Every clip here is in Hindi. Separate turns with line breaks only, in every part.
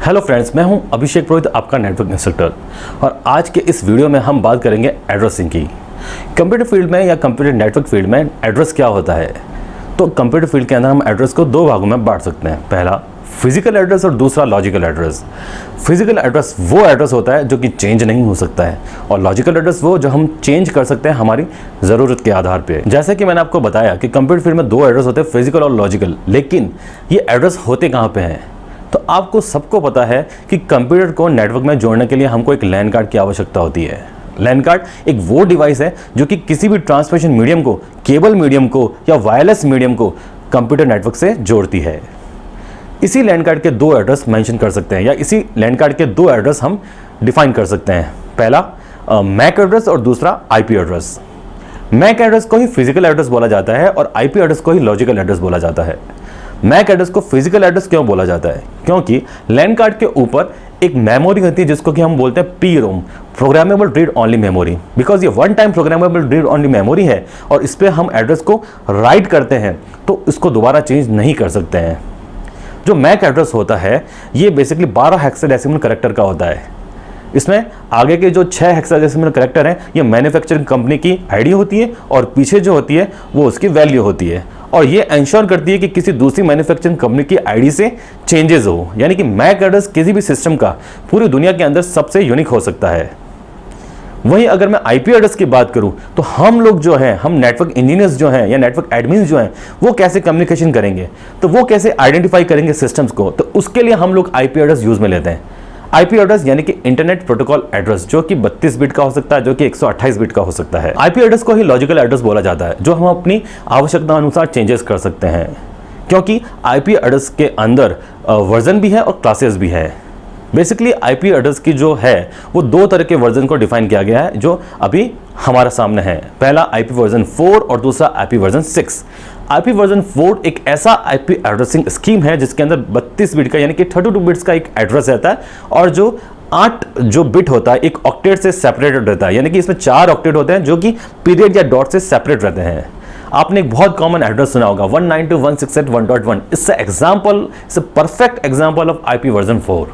हेलो फ्रेंड्स, मैं हूं अभिषेक पुरोहित, आपका नेटवर्क इंस्ट्रक्टर। और आज के इस वीडियो में हम बात करेंगे एड्रेसिंग की। कंप्यूटर फील्ड में या कंप्यूटर नेटवर्क फील्ड में एड्रेस क्या होता है। तो कंप्यूटर फील्ड के अंदर हम एड्रेस को दो भागों में बांट सकते हैं। पहला फिजिकल एड्रेस और दूसरा लॉजिकल एड्रेस। फिजिकल एड्रेस वो एड्रेस होता है जो कि चेंज नहीं हो सकता है, और लॉजिकल एड्रेस वो जो हम चेंज कर सकते हैं हमारी ज़रूरत के आधार पे। जैसे कि मैंने आपको बताया कि कंप्यूटर फील्ड में दो एड्रेस होते हैं, फिजिकल और लॉजिकल। लेकिन ये एड्रेस होते कहाँ पे हैं? तो आपको सबको पता है कि कंप्यूटर को नेटवर्क में जोड़ने के लिए हमको एक लैन कार्ड की आवश्यकता होती है। लैन कार्ड एक वो डिवाइस है जो कि किसी भी ट्रांसमिशन मीडियम को, केबल मीडियम को या वायरलेस मीडियम को कंप्यूटर नेटवर्क से जोड़ती है। इसी लैन कार्ड के दो एड्रेस मेंशन कर सकते हैं, या इसी लैन कार्ड के दो एड्रेस हम डिफाइन कर सकते हैं। पहला मैक एड्रेस और दूसरा आईपी एड्रेस। मैक एड्रेस को ही फिजिकल एड्रेस बोला जाता है और आईपी एड्रेस को ही लॉजिकल एड्रेस बोला जाता है। मैक एड्रेस को फिजिकल एड्रेस क्यों बोला जाता है? क्योंकि लैन कार्ड के ऊपर एक मेमोरी होती है जिसको कि हम बोलते हैं P ROM, programmable read only memory. Because ये one time programmable read only memory है और इस पर हम एड्रेस को राइट करते हैं तो इसको दोबारा चेंज नहीं कर सकते हैं। जो मैक एड्रेस होता है ये बेसिकली 12 हेक्साडेसिमल कैरेक्टर का होता है। इसमें आगे के जो 6 हेक्साडेसिमल कैरेक्टर हैं ये मैन्युफैक्चरिंग कंपनी की आईडी होती है और पीछे जो होती है वो उसकी वैल्यू होती है, और ये इंश्योर करती है कि किसी दूसरी मैन्युफैक्चरिंग कंपनी की आईडी से चेंजेस हो। यानी कि मैक एड्रेस किसी भी सिस्टम का पूरी दुनिया के अंदर सबसे यूनिक हो सकता है। वहीं अगर मैं आईपी एड्रेस की बात करूं तो हम लोग जो हैं, हम नेटवर्क इंजीनियर्स जो हैं या नेटवर्क एडमिन जो हैं, वो कैसे कम्युनिकेशन करेंगे, तो वो कैसे आइडेंटिफाई करेंगे सिस्टम्स को, तो उसके लिए हम लोग आईपी एड्रेस यूज में लेते हैं। आईपी एड्रेस यानी कि इंटरनेट प्रोटोकॉल एड्रेस, जो कि 32 बिट का हो सकता है, जो कि 128 बिट का हो सकता है। आईपी एड्रेस को ही लॉजिकल एड्रेस बोला जाता है, जो हम अपनी आवश्यकता अनुसार चेंजेस कर सकते हैं, क्योंकि आईपी एड्रेस के अंदर वर्जन भी है और क्लासेस भी है। बेसिकली आईपी एड्रेस की जो है वो दो तरह के वर्जन को डिफाइन किया गया है जो अभी हमारे सामने है। पहला आईपी वर्जन 4 और दूसरा आईपी वर्जन 6। आईपी वर्जन 4 एक ऐसा आईपी एड्रेसिंग स्कीम है जिसके अंदर 32 बिट का यानी कि 32 बिट्स का एक एड्रेस रहता है, और जो 8 जो बिट होता है एक ऑक्टेट से सेपरेटेड रहता है। यानी कि इसमें 4 ऑक्टेट होते हैं जो कि पीरियड या डॉट से सेपरेट रहते हैं। आपने एक बहुत कॉमन एड्रेस सुना होगा 192.168.1.1। इससे example, it's perfect example of IP version 4।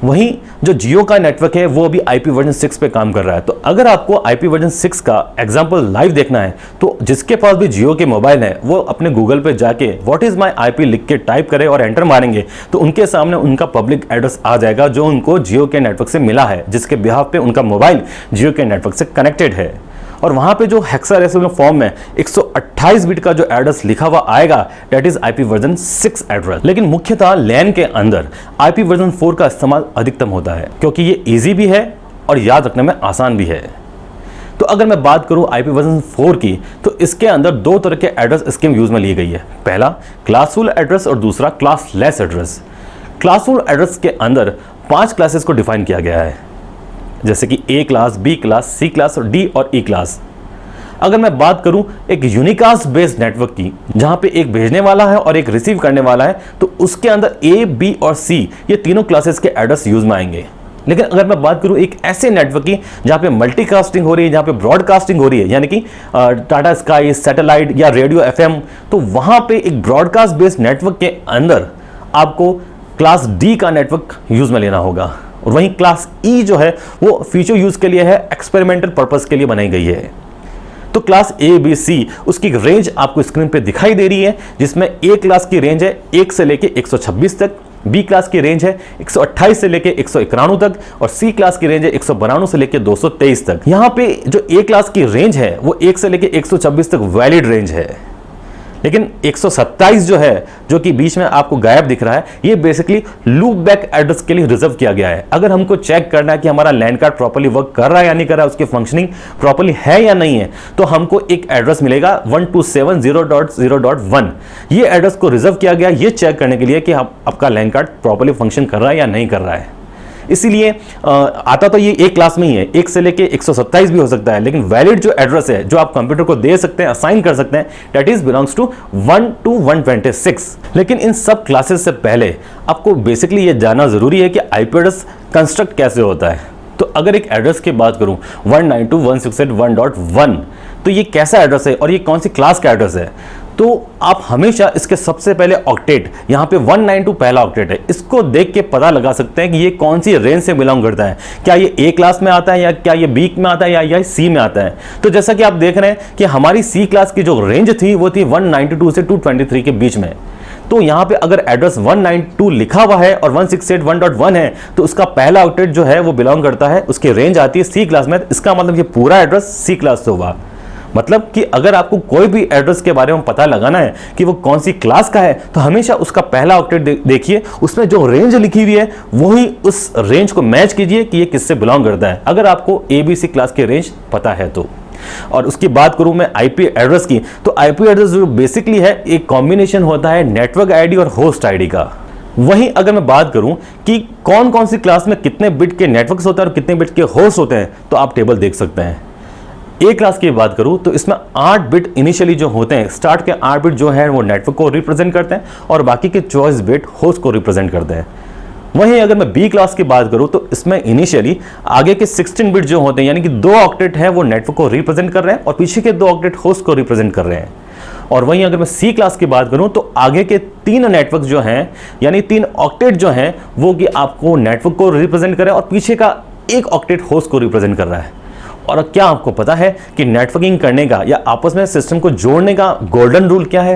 वहीं जो जियो का नेटवर्क है वो अभी आईपी वर्जन 6 पे काम कर रहा है। तो अगर आपको आईपी वर्जन 6 का एग्जांपल लाइव देखना है तो जिसके पास भी जियो के मोबाइल है वो अपने गूगल पे जाके व्हाट इज माय आईपी लिख के टाइप करे और एंटर मारेंगे तो उनके सामने उनका पब्लिक एड्रेस आ जाएगा जो उनको जियो के नेटवर्क से मिला है, जिसके बिहाफ पे उनका मोबाइल जियो के नेटवर्क से कनेक्टेड है। और वहां पे जो हेक्साडेसिमल फॉर्म में 128 बिट का जो एड्रेस लिखा हुआ आएगा that is IP version 6 address. लेकिन मुख्यतः लैन के अंदर आईपी वर्जन 4 का इस्तेमाल अधिकतम होता है क्योंकि ये इजी भी है और याद रखने में आसान भी है। तो अगर मैं बात करूं आईपी वर्जन 4 की तो इसके अंदर दो तरह के एड्रेस स्कीम यूज में ली गई है। पहला क्लासफुल एड्रेस और दूसरा क्लासलेस एड्रेस। क्लासफुल एड्रेस के अंदर 5 क्लासेस को डिफाइन किया गया है, जैसे कि ए क्लास, बी क्लास, सी क्लास और डी और ई क्लास। अगर मैं बात करूं एक यूनिकास्ट बेस्ड नेटवर्क की जहां पे एक भेजने वाला है और एक रिसीव करने वाला है, तो उसके अंदर ए, बी और सी ये तीनों क्लासेस के एड्रेस यूज में आएंगे। लेकिन अगर मैं बात करूं एक ऐसे नेटवर्क की जहां पे मल्टीकास्टिंग हो रही है, जहां पे ब्रॉडकास्टिंग हो रही है, यानी कि टाटा स्काई, सैटेलाइट या रेडियो एफएम, तो वहां पे एक ब्रॉडकास्ट बेस्ड नेटवर्क के अंदर आपको क्लास डी का नेटवर्क यूज में लेना होगा। और वहीं क्लास ई जो है वो फ्यूचर यूज के लिए है, एक्सपेरिमेंटल पर्पस के लिए बनाई गई है। तो क्लास ए, बी, सी उसकी रेंज आपको स्क्रीन पे दिखाई दे रही है, जिसमें ए क्लास की रेंज है 1 से लेके 126 तक, बी क्लास की रेंज है 128 से लेके 191 तक, और सी क्लास की रेंज है 192 से लेके 223 तक। यहाँ पे जो ए क्लास की रेंज है वो 1 से लेके 126 तक वैलिड रेंज है। लेकिन 127 जो है, जो कि बीच में आपको गायब दिख रहा है, ये बेसिकली लूप बैक एड्रेस के लिए रिजर्व किया गया है। अगर हमको चेक करना है कि हमारा लैन कार्ड प्रॉपर्ली वर्क कर रहा है या नहीं कर रहा है, उसकी फंक्शनिंग प्रॉपर्ली है या नहीं है, तो हमको एक एड्रेस मिलेगा 127.0.0.1। ये एड्रेस को रिजर्व किया गया ये चेक करने के लिए कि आपका लैन कार्ड प्रॉपर्ली फंक्शन कर रहा है या नहीं कर रहा है। इसीलिए आता तो ये एक क्लास में ही है, 1 से लेके 127 भी हो सकता है, लेकिन वैलिड जो एड्रेस है जो आप कंप्यूटर को दे सकते हैं, असाइन कर सकते हैं, that is belongs to 1 to 126। लेकिन इन सब क्लासेस से पहले आपको बेसिकली ये जानना जरूरी है कि आईपी एड्रेस कंस्ट्रक्ट कैसे होता है। तो अगर एक एड्रेस की बात करूं 192.168.1.1, तो ये कैसा एड्रेस है और ये कौन सी क्लास का एड्रेस है? तो आप हमेशा इसके सबसे पहले ऑक्टेट, यहाँ पे 192 पहला ऑक्टेट है, इसको देख के पता लगा सकते हैं कि ये कौन सी रेंज से बिलोंग करता है। क्या ये ए क्लास में आता है, या क्या ये बी में आता है, या सी में आता है। तो जैसा कि आप देख रहे हैं कि हमारी सी क्लास की जो रेंज थी वो थी 192 से 223 के बीच में। तो यहाँ पे अगर एड्रेस 192 लिखा हुआ है और 168.1.1 है तो उसका पहला ऑक्टेट जो है वो बिलोंग करता है, उसकी रेंज आती है सी क्लास में। इसका मतलब ये पूरा एड्रेस सी क्लास से होगा। मतलब कि अगर आपको कोई भी एड्रेस के बारे में पता लगाना है कि वो कौन सी क्लास का है तो हमेशा उसका पहला ऑक्टेट देखिए, उसमें जो रेंज लिखी हुई है वही उस रेंज को मैच कीजिए कि ये किससे बिलोंग करता है, अगर आपको ABC क्लास की रेंज पता है तो। और उसकी बात करूं मैं आईपी एड्रेस की, तो आईपी एड्रेस जो बेसिकली है एक कॉम्बिनेशन होता है नेटवर्क आईडी और होस्ट आईडी का। वहीं अगर मैं बात करूं कि कौन कौन सी क्लास में कितने बिट के नेटवर्क्स होते हैं और कितने बिट के होस्ट होते हैं, तो आप टेबल देख सकते हैं। ए क्लास की बात करूं तो इसमें 8 बिट इनिशियली जो होते हैं, स्टार्ट के 8 बिट जो है वो नेटवर्क को रिप्रेजेंट करते हैं और बाकी के 24 बिट होस्ट को रिप्रेजेंट करते हैं। वहीं अगर मैं बी क्लास की बात करूं तो इसमें इनिशियली आगे के 16 बिट जो होते हैं, यानी कि 2 ऑक्टेट है वो नेटवर्क को रिप्रेजेंट कर रहे हैं और पीछे के 2 ऑक्टेट होस्ट को रिप्रेजेंट कर रहे हैं। और वहीं अगर मैं सी क्लास की बात करूं तो आगे के 3 नेटवर्क जो हैं, यानी 3 ऑक्टेट जो हैं वो कि आपको नेटवर्क को रिप्रेजेंट कर रहे हैं और पीछे का 1 ऑक्टेट होस्ट को रिप्रेजेंट कर रहा है। और क्या आपको पता है कि नेटवर्किंग करने का या आपस में सिस्टम को जोड़ने का गोल्डन रूल क्या है?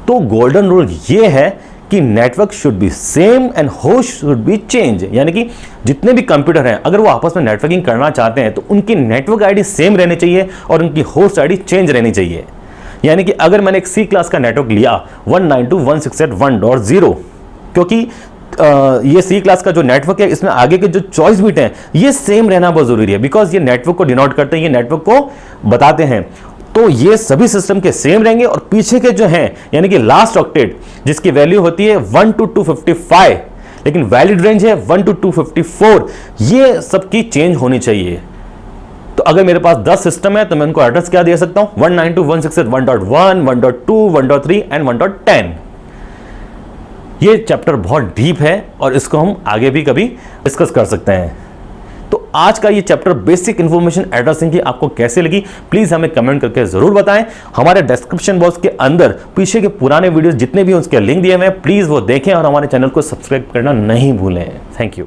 तो गोल्डन रूल ये है कि network should be same and host should be change. यानी कि जितने भी कंप्यूटर हैं अगर वो आपस में नेटवर्किंग करना चाहते हैं तो उनकी नेटवर्क आईडी सेम रहनी चाहिए और उनकी होस्ट आईडी चेंज रहनी चाहिए। यानी कि अगर मैंने एक सी क्लास का नेटवर्क लिया 192.168.1.0, क्योंकि ये सी क्लास का जो नेटवर्क है इसमें आगे के जो 24 बिट हैं ये सेम रहना बहुत जरूरी है, बिकॉज ये नेटवर्क को डिनोट करते हैं, ये नेटवर्क को बताते हैं। तो ये सभी सिस्टम के सेम रहेंगे और पीछे के जो हैं यानी कि लास्ट ऑक्टेट जिसकी वैल्यू होती है 1 to 255, लेकिन वैलिड रेंज है 1 to 254, ये सबकी चेंज होनी चाहिए। तो अगर मेरे पास 10 सिस्टम है तो मैं उनको एड्रेस क्या दे सकता हूं? 192.168.1.1, 1.2, 1.3 एंड 1.10। ये चैप्टर बहुत डीप है और इसको हम आगे भी कभी डिस्कस कर सकते हैं। तो आज का ये चैप्टर बेसिक इंफॉर्मेशन एड्रेसिंग की आपको कैसे लगी प्लीज हमें कमेंट करके जरूर बताएं। हमारे डिस्क्रिप्शन बॉक्स के अंदर पीछे के पुराने वीडियोस जितने भी उसके लिंक दिए हुए हैं प्लीज वो देखें और हमारे चैनल को सब्सक्राइब करना नहीं भूलें। Thank you.